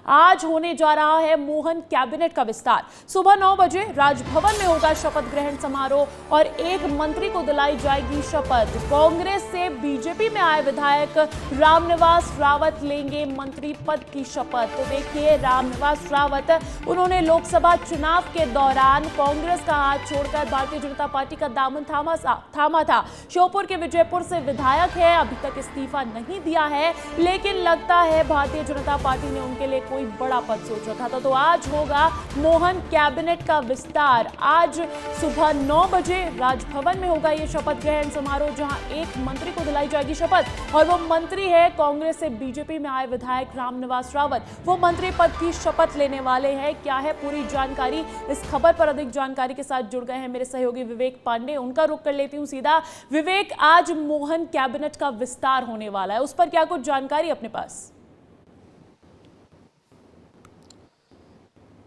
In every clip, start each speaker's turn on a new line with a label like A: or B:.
A: आज होने जा रहा है मोहन कैबिनेट का विस्तार। सुबह 9 बजे राजभवन में होगा शपथ ग्रहण समारोह और एक मंत्री को दिलाई जाएगी शपथ। कांग्रेस से बीजेपी में आए विधायक रामनिवास रावत लेंगे मंत्री पद की शपथ। तो देखिए, रामनिवास रावत, उन्होंने लोकसभा चुनाव के दौरान कांग्रेस का हाथ छोड़कर भारतीय जनता पार्टी का दामन थामा था। श्योपुर के विजयपुर से विधायक है, अभी तक इस्तीफा नहीं दिया है, लेकिन लगता है भारतीय जनता पार्टी ने उनके लिए कोई बड़ा पद सोच रखा था। तो आज होगा मोहन कैबिनेट का विस्तार। आज सुबह 9 बजे राजभवन में होगा ये शपथ ग्रहण समारोह, जहां एक मंत्री को दिलाई जाएगी शपथ और वो मंत्री है कांग्रेस से बीजेपी में आए विधायक रामनिवास रावत। वो मंत्री पद की शपथ लेने वाले हैं। क्या है पूरी जानकारी, इस खबर पर अधिक जानकारी के साथ जुड़ गए हैं मेरे सहयोगी विवेक पांडे। उनका रुख कर लेती हूं सीधा। विवेक, आज मोहन कैबिनेट का विस्तार होने वाला है, उस पर क्या कुछ जानकारी अपने पास?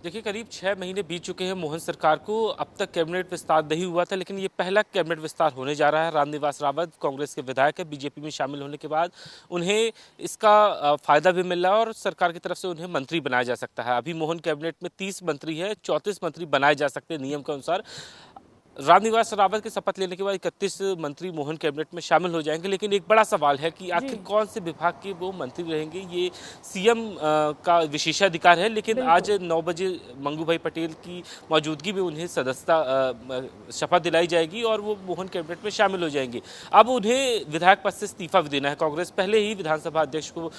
B: देखिए, करीब 6 महीने बीत चुके हैं मोहन सरकार को। अब तक कैबिनेट विस्तार नहीं हुआ था, लेकिन ये पहला कैबिनेट विस्तार होने जा रहा है। रामनिवास रावत कांग्रेस के विधायक है, बीजेपी में शामिल होने के बाद उन्हें इसका फायदा भी मिल रहा है और सरकार की तरफ से उन्हें मंत्री बनाया जा सकता है। अभी मोहन कैबिनेट में 30 मंत्री है, 34 मंत्री बनाए जा सकते हैं नियम के अनुसार। रामनिवास रावत के शपथ लेने के बाद 31 मंत्री मोहन कैबिनेट में शामिल हो जाएंगे। लेकिन एक बड़ा सवाल है कि आखिर कौन से विभाग के वो मंत्री रहेंगे। ये सीएम का विशेषाधिकार है, लेकिन आज 9 बजे मंगू भाई पटेल की मौजूदगी में उन्हें सदस्यता शपथ दिलाई जाएगी और वो मोहन कैबिनेट में शामिल हो जाएंगे। अब उन्हें विधायक पद से इस्तीफा भी देना है। कांग्रेस पहले ही विधानसभा अध्यक्ष को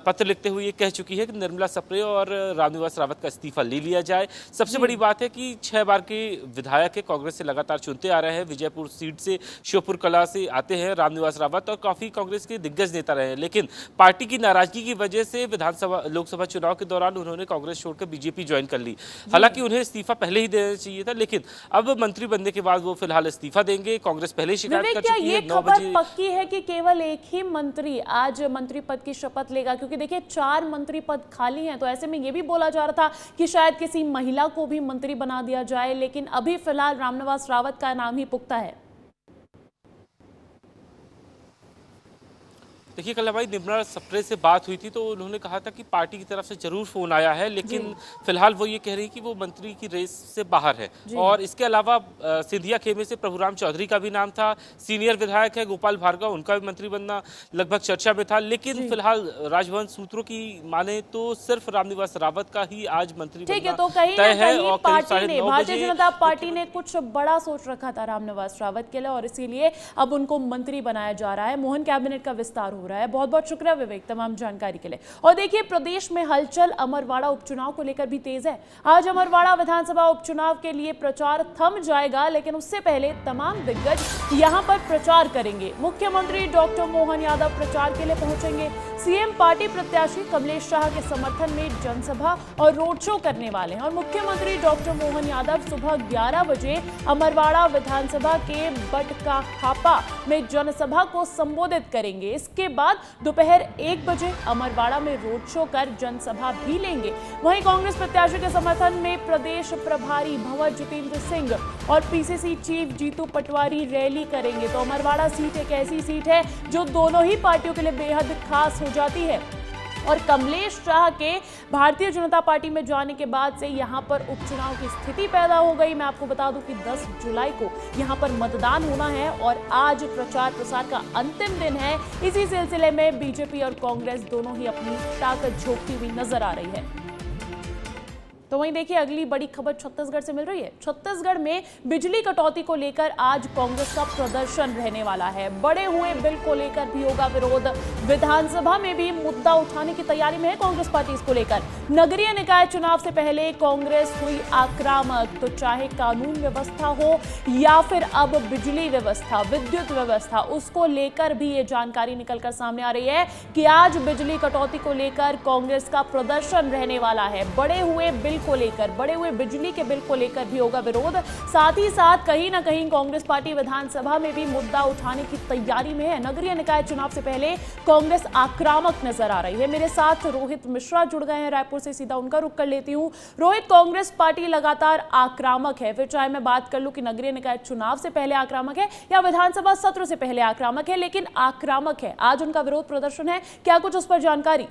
B: पत्र लिखते हुए ये कह चुकी है कि निर्मला सप्रे और रामनिवास रावत का इस्तीफा ले लिया जाए। सबसे बड़ी बात है कि 6 बार के विधायक है, कांग्रेस से लगातार चुनते आ रहे हैं। विजयपुर सीट से, श्योपुर कला से आते हैं रामनिवास रावत और काफी कांग्रेस के दिग्गज नेता रहे हैं। लेकिन पार्टी की नाराजगी की वजह से लोकसभा चुनाव के दौरान उन्होंने कांग्रेस छोड़कर बीजेपी ज्वाइन कर ली। हालांकि उन्हें इस्तीफा पहले ही देना चाहिए था, लेकिन अब मंत्री बनने के बाद वो फिलहाल इस्तीफा देंगे। कांग्रेस पहले ही शिकायत कर चुकी है। 9 बजे
A: पक्की है कि केवल एक ही मंत्री आज मंत्री पद की शपथ लेगा, क्योंकि देखिए 4 मंत्री पद खाली हैं। तो ऐसे में ये भी बोला जा रहा था कि शायद किसी महिला को भी मंत्री बना दिया जाए, लेकिन अभी फिलहाल रामनिवास रावत का नाम ही पुख्ता है।
B: देखिए, कल हमारी निर्मला सप्रे से बात हुई थी तो उन्होंने कहा था कि पार्टी की तरफ से जरूर फोन आया है, लेकिन फिलहाल वो ये कह रही कि वो मंत्री की रेस से बाहर है। और इसके अलावा सिंधिया खेमे से प्रभुराम चौधरी का भी नाम था, सीनियर विधायक है गोपाल भार्गव, उनका भी मंत्री बनना लगभग चर्चा में था। लेकिन फिलहाल राजभवन सूत्रों की माने तो सिर्फ रामनिवास रावत का ही आज मंत्री बनना
A: तो कहीं
B: तय है।
A: और भारतीय जनता पार्टी ने कुछ बड़ा सोच रखा था रामनिवास रावत के लिए और इसीलिए अब उनको मंत्री बनाया जा रहा है। मोहन कैबिनेट का विस्तार हो रहा है। बहुत बहुत शुक्रिया विवेक तमाम जानकारी के लिए। और देखिए, प्रदेश में हलचल अमरवाड़ा उपचुनाव को लेकर भी तेज है। आज अमरवाड़ा विधानसभा उपचुनाव के लिए प्रचार थम जाएगा, लेकिन उससे पहले तमाम दिग्गज यहां पर प्रचार करेंगे। मुख्यमंत्री डॉक्टर मोहन यादव प्रचार के लिए पहुंचेंगे। सीएम पार्टी प्रत्याशी कमलेश शाह के समर्थन में जनसभा और रोड शो करने वाले हैं और मुख्यमंत्री डॉक्टर मोहन यादव सुबह 11 बजे अमरवाड़ा विधानसभा के बटका हापा में जनसभा को संबोधित करेंगे। इसके बाद दोपहर 1 बजे अमरवाड़ा में रोड शो कर जनसभा भी लेंगे। वहीं कांग्रेस प्रत्याशी के समर्थन में प्रदेश प्रभारी भंवर जितेंद्र सिंह और PCC chief Jitu Patwari rally करेंगे। तो अमरवाड़ा सीट एक ऐसी सीट है जो दोनों ही पार्टियों के लिए बेहद खास हो जाती है और कमलेश शाह के भारतीय जनता पार्टी में जाने के बाद से यहां पर उपचुनाव की स्थिति पैदा हो गई। मैं आपको बता दूं कि 10 जुलाई को यहां पर मतदान होना है और आज प्रचार प्रसार का अंतिम दिन है। इसी सिलसिले में बीजेपी और कांग्रेस दोनों ही अपनी ताकत झोंकती हुई नजर आ रही है। तो वहीं देखिए, अगली बड़ी खबर छत्तीसगढ़ से मिल रही है। छत्तीसगढ़ में बिजली कटौती को लेकर आज कांग्रेस का प्रदर्शन रहने वाला है। बड़े हुए बिल को लेकर भी होगा विरोध। विधानसभा में भी मुद्दा उठाने की तैयारी में है कांग्रेस पार्टी इसको लेकर। नगरीय निकाय चुनाव से पहले कांग्रेस हुई आक्रामक। तो चाहे कानून व्यवस्था हो या फिर अब बिजली व्यवस्था, विद्युत व्यवस्था, उसको लेकर भी ये जानकारी निकलकर सामने आ रही है कि आज बिजली कटौती को लेकर कांग्रेस का प्रदर्शन रहने वाला है। बड़े हुए बिल को लेकर, बड़े हुए बिजली के बिल को लेकर भी होगा विरोध। साथ ही साथ कहीं ना कहीं कांग्रेस पार्टी विधानसभा में भी मुद्दा उठाने की तैयारी में है। नगरीय निकाय चुनाव से पहले कांग्रेस आक्रामक नजर आ रही है। मेरे साथ रोहित मिश्रा जुड़ गए हैं रायपुर से, सीधा उनका रुख कर लेती हूं। रोहित, कांग्रेस पार्टी लगातार आक्रामक है, फिर चाहे मैं बात कर लूं कि नगरीय निकाय चुनाव से पहले आक्रामक है या विधानसभा सत्र से पहले आक्रामक है, लेकिन आक्रामक है। आज उनका विरोध प्रदर्शन है, क्या कुछ उस पर जानकारी?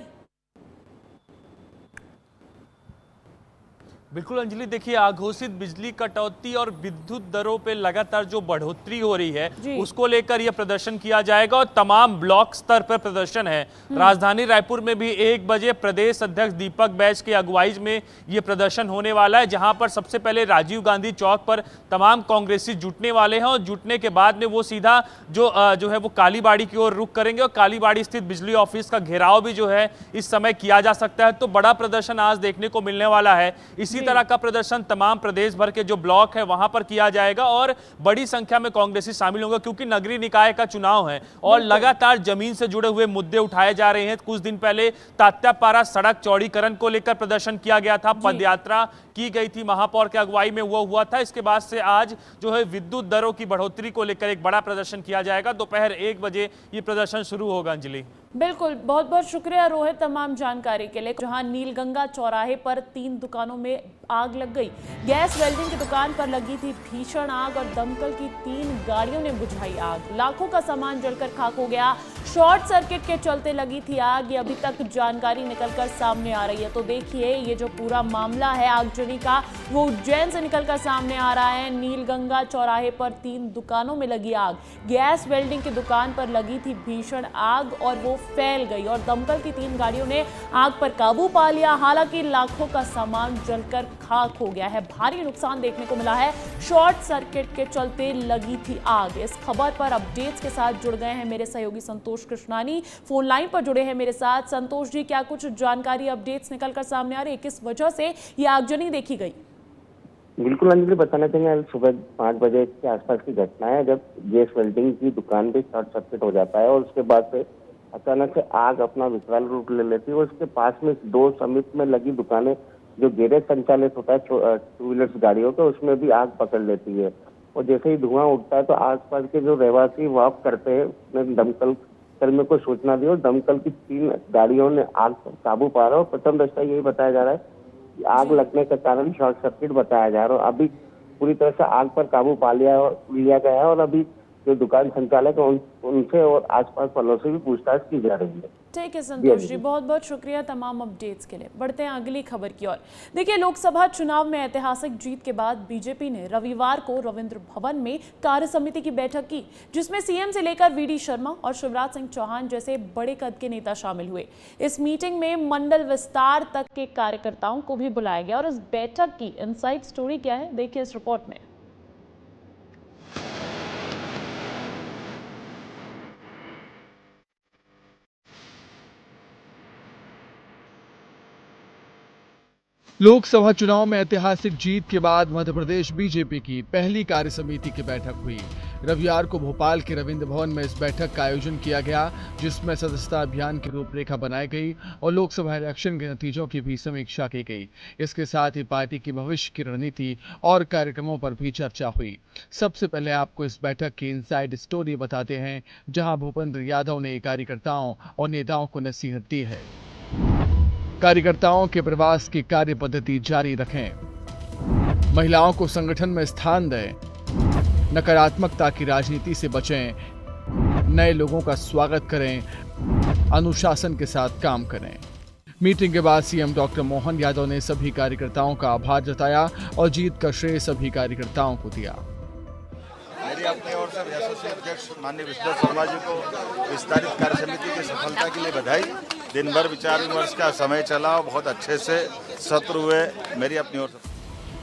C: बिल्कुल अंजलि, देखिए अघोषित बिजली कटौती और विद्युत दरों पे लगातार जो बढ़ोतरी हो रही है उसको लेकर यह प्रदर्शन किया जाएगा और तमाम ब्लॉक स्तर पर प्रदर्शन है। राजधानी रायपुर में भी 1 बजे प्रदेश अध्यक्ष दीपक बैज की अगुवाई में यह प्रदर्शन होने वाला है, जहां पर सबसे पहले राजीव गांधी चौक पर तमाम कांग्रेसी जुटने वाले हैं और जुटने के बाद में वो सीधा जो है वो कालीबाड़ी की ओर रुख करेंगे और कालीबाड़ी स्थित बिजली ऑफिस का घेराव भी जो है इस समय किया जा सकता है। तो बड़ा प्रदर्शन आज देखने को मिलने वाला है। इसी तरह का प्रदर्शन तमाम प्रदेश भर के जो ब्लॉक है वहां पर किया जाएगा और बड़ी संख्या में कांग्रेसी शामिल होंगे, क्योंकि नगरीय निकाय का चुनाव है और लगातार जमीन से जुड़े हुए मुद्दे उठाए जा रहे हैं। कुछ दिन पहले तात्यापारा सड़क चौड़ीकरण को लेकर प्रदर्शन किया गया था, पदयात्रा की गई थी, महापौर के अगुवाई में वो हुआ था। इसके बाद से आज जो है विद्युत दरों की बढ़ोतरी को लेकर एक बड़ा प्रदर्शन किया जाएगा। दोपहर 1 बजे ये प्रदर्शन शुरू होगा। अंजलि,
A: बिल्कुल, बहुत बहुत शुक्रिया रोहित तमाम जानकारी के लिए। जहां नीलगंगा चौराहे पर 3 दुकानों में आग लग गई, गैस वेल्डिंग की दुकान पर लगी थी भीषण आग और दमकल की 3 गाड़ियों ने बुझाई आग। लाखों का सामान जलकर खाक हो गया। शॉर्ट सर्किट के चलते लगी थी आग, ये अभी तक जानकारी निकलकर सामने आ रही है। तो देखिए ये जो पूरा मामला है आगजनी का वो उज्जैन से निकलकर सामने आ रहा है। नीलगंगा चौराहे पर 3 दुकानों में लगी आग, गैस वेल्डिंग की दुकान पर लगी थी भीषण आग और वो फैल गई और दमकल की 3 गाड़ियों ने आग पर काबू पा लिया। हालांकि लाखों का सामान जलकर खाक हो गया है, भारी नुकसान देखने को मिला है। शॉर्ट सर्किट के चलते लगी थी आग। इस खबर पर अपडेट्स के साथ जुड़ गए हैं मेरे सहयोगी संतोष कृष्णानी, फोन लाइन पर जुड़े हैं मेरे साथ। संतोष जी, क्या कुछ जानकारी अपडेट्स निकलकर सामने आ रही है, किस वजह से ये आगजनी देखी गई?
D: बिल्कुल अंजलि, बताना चाहेंगे आज सुबह 5 बजे के आसपास की घटना है, जब गैस वेल्डिंग की दुकान पे शॉर्ट सर्किट हो जाता है और उसके बाद से अचानक से आग अपना विकराल रूप ले लेती है और उसके पास में 2 समीप में लगी दुकानें जो गैरेज संचालित होता है 2 व्हीलर्स गाड़ियों का, उसमें भी आग पकड़ लेती है। और जैसे ही धुआं उठता है तो आसपास के जो रहवासी वॉक करते हैं उसने दमकल कर्मियों को सूचना दी और दमकल की 3 गाड़ियों ने आग पर काबू पा रहा है। प्रथम दृष्टया यही बताया जा रहा है कि आग लगने का कारण शॉर्ट सर्किट बताया जा रहा है। अभी पूरी तरह से आग पर काबू पा लिया गया है और अभी जो दुकान संचालक है उनसे और आसपास वालों से भी पूछताछ की जा रही है।
A: ठीक है संतोष जी, बहुत बहुत शुक्रिया तमाम अपडेट्स के लिए। बढ़ते हैं अगली खबर की ओर। देखिए, लोकसभा चुनाव में ऐतिहासिक जीत के बाद बीजेपी ने रविवार को रविंद्र भवन में कार्य समिति की बैठक की, जिसमें सीएम से लेकर वीडी शर्मा और शिवराज सिंह चौहान जैसे बड़े कद के नेता शामिल हुए। इस मीटिंग में मंडल विस्तार तक के कार्यकर्ताओं को भी बुलाया गया और इस बैठक की इनसाइड स्टोरी क्या है, देखिए इस रिपोर्ट में।
E: लोकसभा चुनाव में ऐतिहासिक जीत के बाद मध्य प्रदेश बीजेपी की पहली कार्य समिति की बैठक हुई। रविवार को भोपाल के रविंद्र भवन में इस बैठक का आयोजन किया गया, जिसमें सदस्यता अभियान की रूपरेखा बनाई गई और लोकसभा इलेक्शन के नतीजों की भी समीक्षा की गई। इसके साथ ही पार्टी की भविष्य की रणनीति और कार्यक्रमों पर भी चर्चा हुई। सबसे पहले आपको इस बैठक की इनसाइड स्टोरी बताते हैं, जहां भूपेंद्र यादव ने कार्यकर्ताओं और नेताओं को नसीहत दी है। कार्यकर्ताओं के प्रवास की कार्य पद्धति जारी रखें, महिलाओं को संगठन में स्थान दें, नकारात्मकता की राजनीति से बचें, नए लोगों का स्वागत करें, अनुशासन के साथ काम करें। मीटिंग के बाद सीएम डॉक्टर मोहन यादव ने सभी कार्यकर्ताओं का आभार जताया और जीत का श्रेय सभी कार्यकर्ताओं को दिया।
F: मेरी अपनी ओर से यशस्वी अध्यक्ष माननीय विष्णु शर्मा जी को विस्तारित कार्य समिति की सफलता के लिए बधाई। दिन भर विचार विमर्श का समय चला और बहुत अच्छे से सत्र हुए। मेरी अपनी ओर से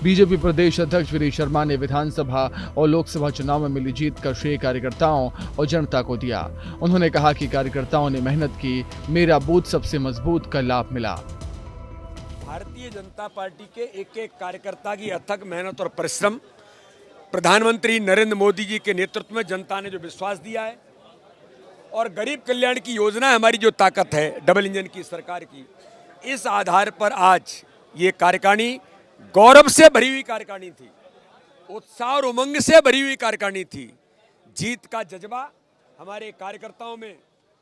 E: बीजेपी प्रदेश अध्यक्ष वीडी शर्मा ने विधानसभा और लोकसभा चुनाव में मिली जीत का श्रेय कार्यकर्ताओं और जनता को दिया। उन्होंने कहा कि कार्यकर्ताओं ने मेहनत की, मेरा बूथ सबसे मजबूत का लाभ मिला।
G: भारतीय जनता पार्टी के एक एक कार्यकर्ता की अथक मेहनत और परिश्रम, प्रधानमंत्री नरेंद्र मोदी जी के नेतृत्व में जनता ने जो विश्वास दिया है और गरीब कल्याण की योजना हमारी जो ताकत है डबल इंजन की सरकार की, इस आधार पर आज ये कार्यकारिणी गौरव से भरी हुई कार्यकारिणी थी, उत्साह और उमंग से भरी हुई कार्यकारिणी थी। जीत का जज्बा हमारे कार्यकर्ताओं में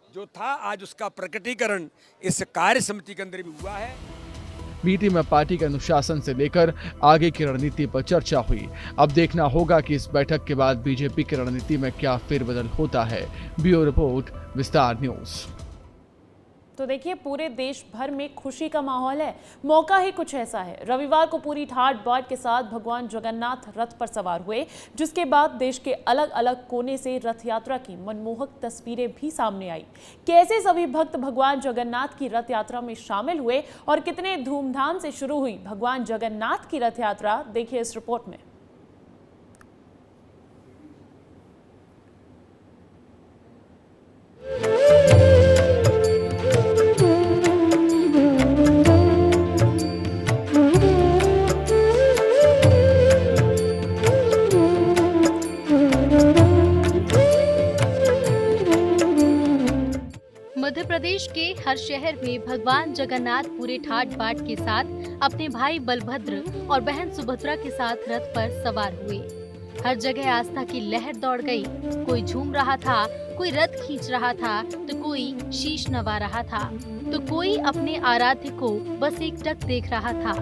G: जो था, आज उसका प्रकटीकरण इस कार्य समिति के अंदर भी हुआ है।
E: मीटिंग में पार्टी के अनुशासन से लेकर आगे की रणनीति पर चर्चा हुई। अब देखना होगा कि इस बैठक के बाद बीजेपी की रणनीति में क्या फेरबदल होता है। ब्यूरो रिपोर्ट, विस्तार न्यूज।
A: तो देखिए, पूरे देश भर में खुशी का माहौल है। मौका ही कुछ ऐसा है। रविवार को पूरी ठाट बाट के साथ भगवान जगन्नाथ रथ पर सवार हुए, जिसके बाद देश के अलग अलग कोने से रथ यात्रा की मनमोहक तस्वीरें भी सामने आई। कैसे सभी भक्त भगवान जगन्नाथ की रथ यात्रा में शामिल हुए और कितने धूमधाम से शुरू हुई भगवान जगन्नाथ की रथ यात्रा, देखिए इस रिपोर्ट में।
H: मध्य प्रदेश के हर शहर में भगवान जगन्नाथ पूरे ठाट बाट के साथ अपने भाई बलभद्र और बहन सुभद्रा के साथ रथ पर सवार हुए। हर जगह आस्था की लहर दौड़ गई। कोई झूम रहा था, कोई रथ खींच रहा था, तो कोई शीश नवा रहा था, तो कोई अपने आराध्य को बस एकटक देख रहा था।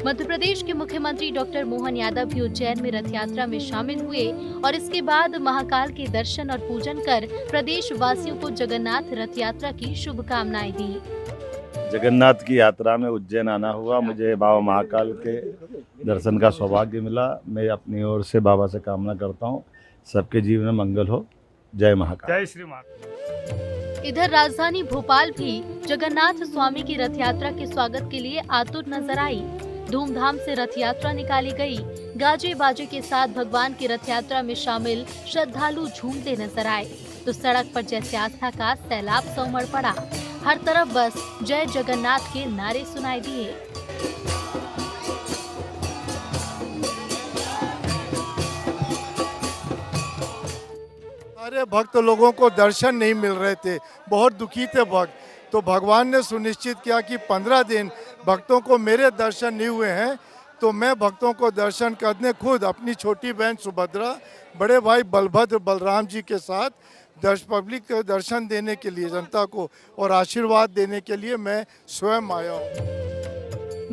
H: मध्य प्रदेश के मुख्यमंत्री डॉक्टर मोहन यादव भी उज्जैन में रथ यात्रा में शामिल हुए और इसके बाद महाकाल के दर्शन और पूजन कर प्रदेश वासियों को जगन्नाथ रथ यात्रा की शुभकामनाएं दी।
F: जगन्नाथ की यात्रा में उज्जैन आना हुआ, मुझे बाबा महाकाल के दर्शन का सौभाग्य मिला। मैं अपनी ओर से बाबा से कामना करता हूँ सबके जीवन में मंगल हो। जय महाकाल।
C: जय श्री महाकाल।
H: इधर राजधानी भोपाल भी जगन्नाथ स्वामी की रथ यात्रा के स्वागत के लिए आतुर नजर आई। धूमधाम से रथ यात्रा निकाली गई। गाजे बाजे के साथ भगवान की रथ यात्रा में शामिल श्रद्धालु झूमते नजर आए, तो सड़क पर जैसे आस्था का सैलाब सा उमड़ पड़ा। हर तरफ बस जय जगन्नाथ के नारे सुनाई दिए।
I: सारे भक्त लोगों को दर्शन नहीं मिल रहे थे, बहुत दुखी थे भक्त। तो भगवान ने सुनिश्चित किया कि 15 दिन भक्तों को मेरे दर्शन नहीं हुए हैं, तो मैं भक्तों को दर्शन करने खुद अपनी छोटी बहन सुभद्रा, बड़े भाई बलभद्र बलराम जी के साथ पब्लिक को दर्शन देने के लिए, जनता को और आशीर्वाद देने के लिए मैं स्वयं आया हूँ।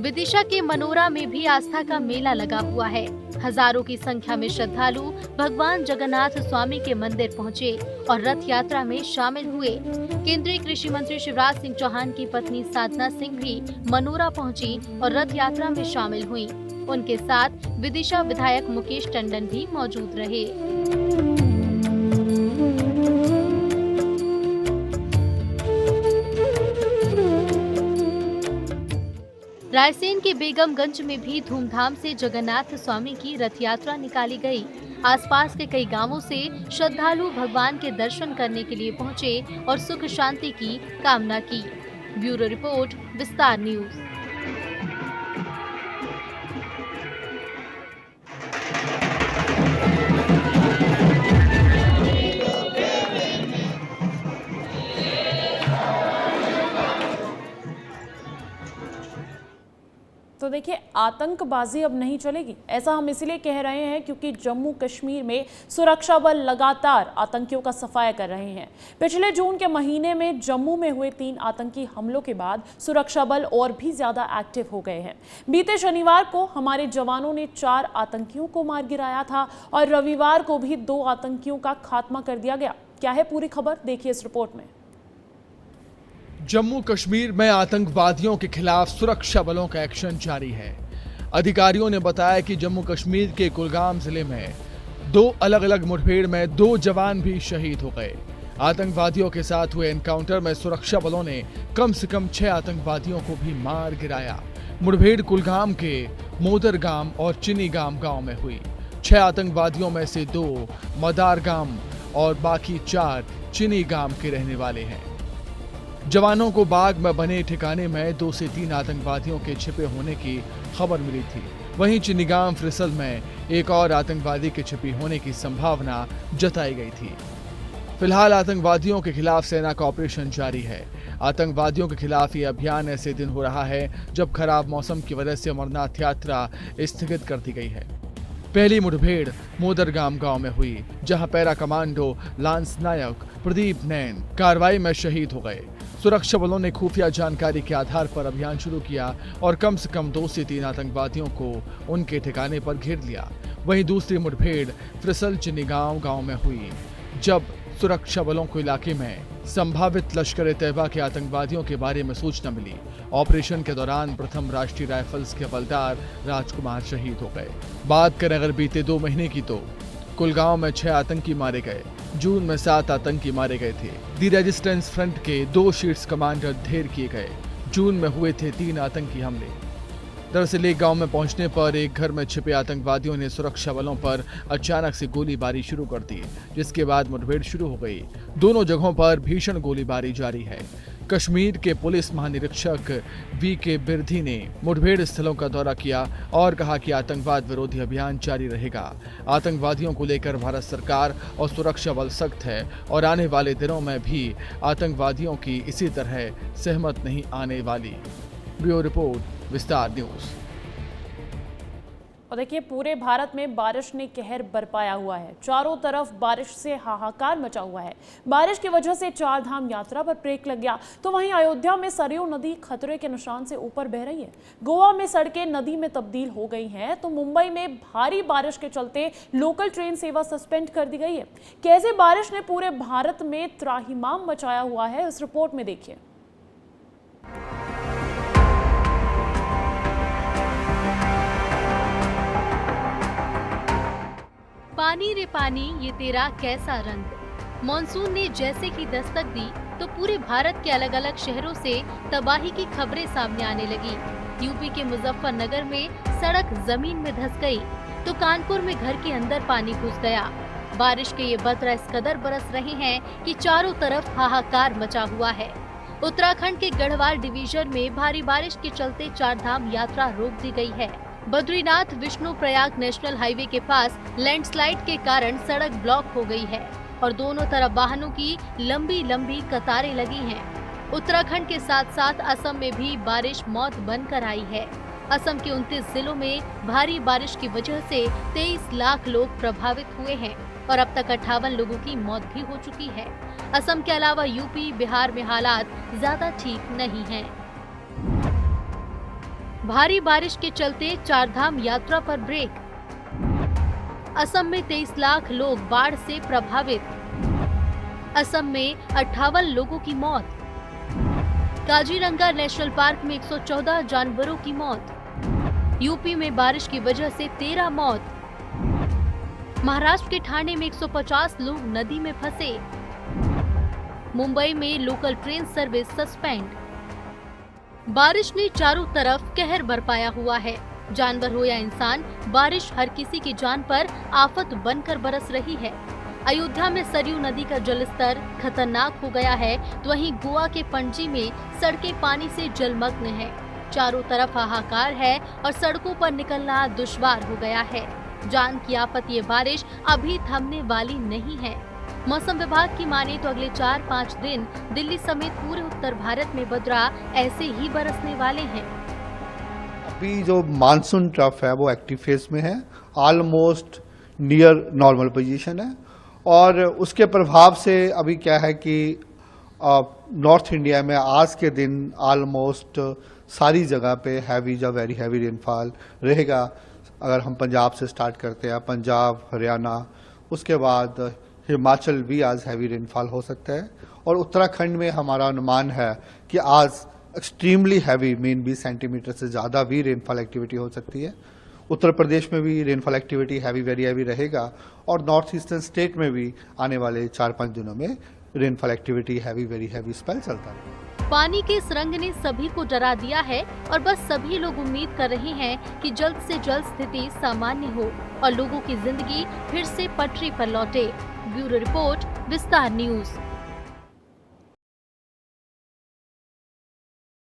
H: विदिशा के मनोरा में भी आस्था का मेला लगा हुआ है। हजारों की संख्या में श्रद्धालु भगवान जगन्नाथ स्वामी के मंदिर पहुंचे और रथ यात्रा में शामिल हुए। केंद्रीय कृषि मंत्री शिवराज सिंह चौहान की पत्नी साधना सिंह भी मनोरा पहुंची और रथ यात्रा में शामिल हुई। उनके साथ विदिशा विधायक मुकेश टंडन भी मौजूद रहे। रायसेन के बेगमगंज में भी धूमधाम से जगन्नाथ स्वामी की रथ यात्रा निकाली गई। आसपास के कई गांवों से श्रद्धालु भगवान के दर्शन करने के लिए पहुंचे और सुख शांति की कामना की। ब्यूरो रिपोर्ट, विस्तार न्यूज।
A: तो देखिए, आतंकबाजी अब नहीं चलेगी, ऐसा हम इसलिए कह रहे हैं क्योंकि जम्मू कश्मीर में सुरक्षा बल लगातार आतंकियों का सफाया कर रहे हैं। पिछले जून के महीने में जम्मू में हुए 3 आतंकी हमलों के बाद सुरक्षा बल और भी ज्यादा एक्टिव हो गए हैं। बीते शनिवार को हमारे जवानों ने 4 आतंकियों को मार गिराया था और रविवार को भी 2 आतंकियों का खात्मा कर दिया गया। क्या है पूरी खबर, देखिए इस रिपोर्ट में।
E: जम्मू कश्मीर में आतंकवादियों के खिलाफ सुरक्षा बलों का एक्शन जारी है। अधिकारियों ने बताया कि जम्मू कश्मीर के कुलगाम जिले में 2 अलग अलग मुठभेड़ में 2 जवान भी शहीद हो गए। आतंकवादियों के साथ हुए एनकाउंटर में सुरक्षा बलों ने कम से कम 6 आतंकवादियों को भी मार गिराया। मुठभेड़ कुलगाम के मोदरगाम और चिनीगाम गांव में हुई। 6 आतंकवादियों में से 2 मदारगाम और बाकी 4 चिनीगाम के रहने वाले हैं। जवानों को बाग में बने ठिकाने में 2 से 3 आतंकवादियों के छिपे होने की खबर मिली थी। वहीं चिनीगाम फ्रिसल में एक और आतंकवादी के छिपे होने की संभावना जताई गई थी। फिलहाल आतंकवादियों के खिलाफ सेना का ऑपरेशन जारी है। आतंकवादियों के खिलाफ ये अभियान ऐसे दिन हो रहा है जब खराब मौसम की वजह से अमरनाथ यात्रा स्थगित कर दी गई है। पहली मुठभेड़ मोदरगाम गांव में हुई, जहां पैरा कमांडो लांस नायक प्रदीप नैन कार्रवाई में शहीद हो गए। सुरक्षा बलों ने खुफिया जानकारी के आधार पर अभियान शुरू किया और कम से कम 2 से 3 आतंकवादियों को उनके ठिकाने पर घेर लिया। वहीं दूसरी मुठभेड़ फ्रिसल चिनीगांव गांव में हुई, जब सुरक्षा बलों को इलाके में संभावित लश्कर-ए-तैयबा के आतंकवादियों के बारे में सूचना मिली। ऑपरेशन के दौरान प्रथम राष्ट्रीय राइफल्स के हवलदार राजकुमार शहीद हो गए। बात करें अगर बीते 2 महीने की तो कुलगांव में 6 आतंकी मारे गए। जून में 7 आतंकी मारे गए थे। दी रेजिस्टेंस फ्रंट के 2 शीट्स कमांडर ढेर किए गए। जून में हुए थे 3 आतंकी हमले। दरअसल एक गांव में पहुंचने पर एक घर में छिपे आतंकवादियों ने सुरक्षा बलों पर अचानक से गोलीबारी शुरू कर दी, जिसके बाद मुठभेड़ शुरू हो गई। दोनों जगहों पर भीषण गोलीबारी जारी है। कश्मीर के पुलिस महानिरीक्षक वी.के. बिरधी ने मुठभेड़ स्थलों का दौरा किया और कहा कि आतंकवाद विरोधी अभियान जारी रहेगा। आतंकवादियों को लेकर भारत सरकार और सुरक्षा बल सख्त है और आने वाले दिनों में भी आतंकवादियों की इसी तरह सहमत नहीं आने वाली। ब्यूरो रिपोर्ट, विस्तार न्यूज।
A: और देखिए, पूरे भारत में बारिश ने कहर बरपाया हुआ है। चारों तरफ बारिश से हाहाकार मचा हुआ है। बारिश की वजह से 4 धाम यात्रा पर ब्रेक लग गया, तो वहीं अयोध्या में सरयू नदी खतरे के निशान से ऊपर बह रही है। गोवा में सड़कें नदी में तब्दील हो गई हैं, तो मुंबई में भारी बारिश के चलते लोकल ट्रेन सेवा सस्पेंड कर दी गई है। कैसे बारिश ने पूरे भारत में त्राहिमाम मचाया हुआ है, इस रिपोर्ट में देखिए।
H: पानी रे पानी ये तेरा कैसा रंग। मॉनसून ने जैसे ही दस्तक दी तो पूरे भारत के अलग अलग शहरों से तबाही की खबरें सामने आने लगी। यूपी के मुजफ्फरनगर में सड़क जमीन में धंस गई, तो कानपुर में घर के अंदर पानी घुस गया। बारिश के ये बतरा इस कदर बरस रहे हैं कि चारों तरफ हाहाकार मचा हुआ है। उत्तराखंड के गढ़वाल डिवीजन में भारी बारिश के चलते 4 धाम यात्रा रोक दी गई है। बद्रीनाथ विष्णु प्रयाग नेशनल हाईवे के पास लैंडस्लाइड के कारण सड़क ब्लॉक हो गई है और दोनों तरफ वाहनों की लंबी लंबी कतारें लगी हैं। उत्तराखंड के साथ साथ असम में भी बारिश मौत बनकर आई है। असम के 29 जिलों में भारी बारिश की वजह से 23 लाख लोग प्रभावित हुए हैं और अब तक 58 लोगों की मौत भी हो चुकी है। असम के अलावा यूपी, बिहार में हालात ज्यादा ठीक नहीं हैं। भारी बारिश के चलते 4 धाम यात्रा पर ब्रेक। असम में 23 लाख लोग बाढ़ से प्रभावित। असम में 58 लोगों की मौत। काजीरंगा नेशनल पार्क में 114 जानवरों की मौत। यूपी में बारिश की वजह से 13 मौत। महाराष्ट्र के ठाणे में 150 लोग नदी में फंसे। मुंबई में लोकल ट्रेन सर्विस सस्पेंड। बारिश ने चारों तरफ कहर बरपाया हुआ है। जानवर हो या इंसान, बारिश हर किसी की जान पर आफत बनकर बरस रही है। अयोध्या में सरयू नदी का जलस्तर खतरनाक हो गया है, तो वहीं गोवा के पणजी में सड़कें पानी से जलमग्न हैं। चारों तरफ हाहाकार है और सड़कों पर निकलना दुश्वार हो गया है। जान की आफत ये बारिश अभी थमने वाली नहीं है। मौसम विभाग की माने तो अगले 4-5 दिन दिल्ली समेत पूरे उत्तर भारत में बदरा ऐसे ही बरसने वाले हैं।
J: अभी जो मानसून ट्रफ है वो एक्टिव फेज में है, ऑलमोस्ट नियर नॉर्मल पोजीशन है और उसके प्रभाव से अभी क्या है कि नॉर्थ इंडिया में आज के दिन ऑलमोस्ट सारी जगह पे हैवी या वेरी हैवी रेनफॉल रहेगा। अगर हम पंजाब से स्टार्ट करते हैं, पंजाब, हरियाणा, उसके बाद हिमाचल भी आज हैवी रेनफॉल हो सकता है और उत्तराखंड में हमारा अनुमान है कि आज एक्सट्रीमली हैवी, मीन 20 सेंटीमीटर से ज़्यादा भी रेनफॉल एक्टिविटी हो सकती है। उत्तर प्रदेश में भी rainfall activity heavy, very heavy रहेगा और नॉर्थ ईस्टर्न स्टेट में भी आने वाले 4-5 दिनों में rainfall activity heavy, very heavy spell चलता है।
H: पानी के इस रंग ने सभी को डरा दिया है और बस सभी लोग उम्मीद कर रहे हैं कि जल्द से जल्द स्थिति सामान्य हो और लोगों की जिंदगी फिर से पटरी पर लौटे। ब्यूरो रिपोर्ट, विस्तार न्यूज।